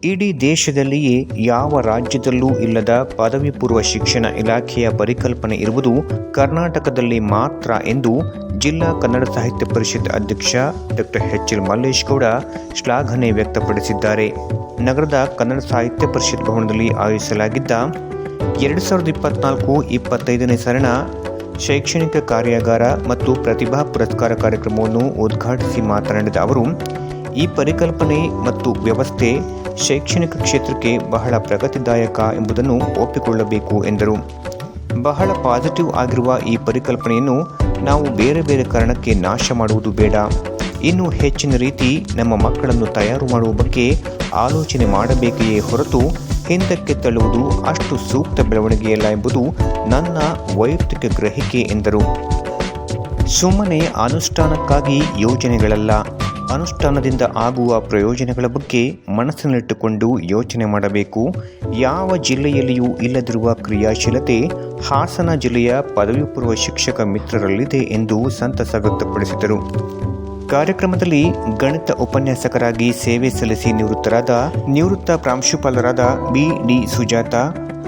ಇಡೀ ದೇಶದಲ್ಲಿಯೇ ಯಾವ ರಾಜ್ಯದಲ್ಲೂ ಇಲ್ಲದ ಪದವಿ ಪೂರ್ವ ಶಿಕ್ಷಣ ಇಲಾಖೆಯ ಪರಿಕಲ್ಪನೆ ಇರುವುದು ಕರ್ನಾಟಕದಲ್ಲಿ ಮಾತ್ರ ಎಂದು ಜಿಲ್ಲಾ ಕನ್ನಡ ಸಾಹಿತ್ಯ ಪರಿಷತ್ ಅಧ್ಯಕ್ಷ doctor H L Mallesh Gowda ಶ್ಲಾಘನೆ ವ್ಯಕ್ತಪಡಿಸಿದ್ದಾರೆ. ನಗರದ ಕನ್ನಡ ಸಾಹಿತ್ಯ ಪರಿಷತ್ ಭವನದಲ್ಲಿ ಆಯೋಜಿಸಲಾಗಿದ್ದ 2024-25ನೇ ಸಾಲಿನ ಶೈಕ್ಷಣಿಕ ಕಾರ್ಯಾಗಾರ ಮತ್ತು ಪ್ರತಿಭಾ ಪುರಸ್ಕಾರ ಕಾರ್ಯಕ್ರಮವನ್ನು ಉದ್ಘಾಟಿಸಿ ಮಾತನಾಡಿದ ಅವರು, ಈ ಪರಿಕಲ್ಪನೆ ಮತ್ತು ವ್ಯವಸ್ಥೆ ಶೈಕ್ಷಣಿಕ ಕ್ಷೇತ್ರಕ್ಕೆ ಬಹಳ ಪ್ರಗತಿದಾಯಕ ಎಂಬುದನ್ನು ಒಪ್ಪಿಕೊಳ್ಳಬೇಕು ಎಂದರು. ಬಹಳ ಪಾಸಿಟಿವ್ ಆಗಿರುವ ಈ ಪರಿಕಲ್ಪನೆಯನ್ನು ನಾವು ಬೇರೆ ಬೇರೆ ಕಾರಣಕ್ಕೆ ನಾಶ ಮಾಡುವುದು ಬೇಡ. ಇನ್ನೂ ಹೆಚ್ಚಿನ ರೀತಿ ನಮ್ಮ ಮಕ್ಕಳನ್ನು ತಯಾರು ಮಾಡುವ ಬಗ್ಗೆ ಆಲೋಚನೆ ಮಾಡಬೇಕೆಯೇ ಹೊರತು ಹಿಂದಕ್ಕೆ ತಳ್ಳುವುದು ಅಷ್ಟು ಸೂಕ್ತ ಬೆಳವಣಿಗೆಯಲ್ಲ ಎಂಬುದು ನನ್ನ ವೈಯಕ್ತಿಕ ಗ್ರಹಿಕೆ ಎಂದರು. ಸುಮ್ಮನೆ ಅನುಷ್ಠಾನಕ್ಕಾಗಿ ಯೋಜನೆಗಳಲ್ಲ, ಅನುಷ್ಠಾನದಿಂದ ಆಗುವ ಪ್ರಯೋಜನಗಳ ಬಗ್ಗೆ ಮನಸ್ಸಿನಲ್ಲಿಟ್ಟುಕೊಂಡು ಯೋಚನೆ ಮಾಡಬೇಕು. ಯಾವ ಜಿಲ್ಲೆಯಲ್ಲಿಯೂ ಇಲ್ಲದಿರುವ ಕ್ರಿಯಾಶೀಲತೆ ಹಾಸನ ಜಿಲ್ಲೆಯ ಪದವಿ ಪೂರ್ವ ಶಿಕ್ಷಕ ಮಿತ್ರರಲ್ಲಿದೆ ಎಂದು ಸಂತಸ ವ್ಯಕ್ತಪಡಿಸಿದರು. ಕಾರ್ಯಕ್ರಮದಲ್ಲಿ ಗಣಿತ ಉಪನ್ಯಾಸಕರಾಗಿ ಸೇವೆ ಸಲ್ಲಿಸಿ ನಿವೃತ್ತ ಪ್ರಾಂಶುಪಾಲರಾದ ಬಿ.ಡಿ. ಸುಜಾತ,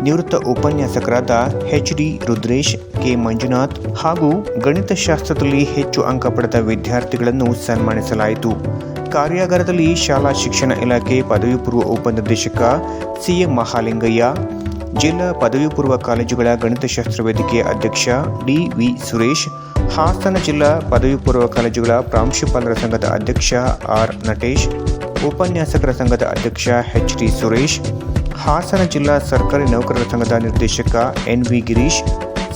ನಿವೃತ್ತ ಉಪನ್ಯಾಸಕರಾದ ಎಚ್.ಡಿ. ರುದ್ರೇಶ್, ಕೆ. ಮಂಜುನಾಥ್ ಹಾಗೂ ಗಣಿತಶಾಸ್ತ್ರದಲ್ಲಿ ಹೆಚ್ಚು ಅಂಕ ಪಡೆದ ವಿದ್ಯಾರ್ಥಿಗಳನ್ನು ಸನ್ಮಾನಿಸಲಾಯಿತು. ಕಾರ್ಯಾಗಾರದಲ್ಲಿ ಶಾಲಾ ಶಿಕ್ಷಣ ಇಲಾಖೆ ಪದವಿ ಪೂರ್ವ ಉಪನಿರ್ದೇಶಕ ಸಿ.ಎಂ. ಮಹಾಲಿಂಗಯ್ಯ, ಜಿಲ್ಲಾ ಪದವಿ ಪೂರ್ವ ಕಾಲೇಜುಗಳ ಗಣಿತಶಾಸ್ತ್ರ ವೇದಿಕೆಯ ಅಧ್ಯಕ್ಷ ಡಿ.ವಿ. ಸುರೇಶ್, ಹಾಸನ ಜಿಲ್ಲಾ ಪದವಿ ಪೂರ್ವ ಕಾಲೇಜುಗಳ ಪ್ರಾಂಶುಪಾಲರ ಸಂಘದ ಅಧ್ಯಕ್ಷ ಆರ್. ನಟೇಶ್, ಉಪನ್ಯಾಸಕರ ಸಂಘದ ಅಧ್ಯಕ್ಷ ಎಚ್.ಡಿ. ಸುರೇಶ್, ಹಾಸನ ಜಿಲ್ಲಾ ಸರ್ಕಾರಿ ನೌಕರರ ಸಂಘದ ನಿರ್ದೇಶಕ ಎನ್.ವಿ. ಗಿರೀಶ್,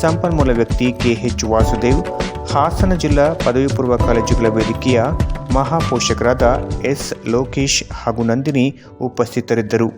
ಸಂಪನ್ಮೂಲ ವ್ಯಕ್ತಿ ಕೆ.ಎಚ್. ವಾಸುದೇವ್, ಹಾಸನ ಜಿಲ್ಲಾ ಪದವಿ ಪೂರ್ವ ಕಾಲೇಜುಗಳ ವೇದಿಕೆಯ ಮಹಾಪೋಷಕರಾದ ಎಸ್. ಲೋಕೇಶ್ ಹಾಗೂ ನಂದಿನಿ ಉಪಸ್ಥಿತರಿದ್ದರು.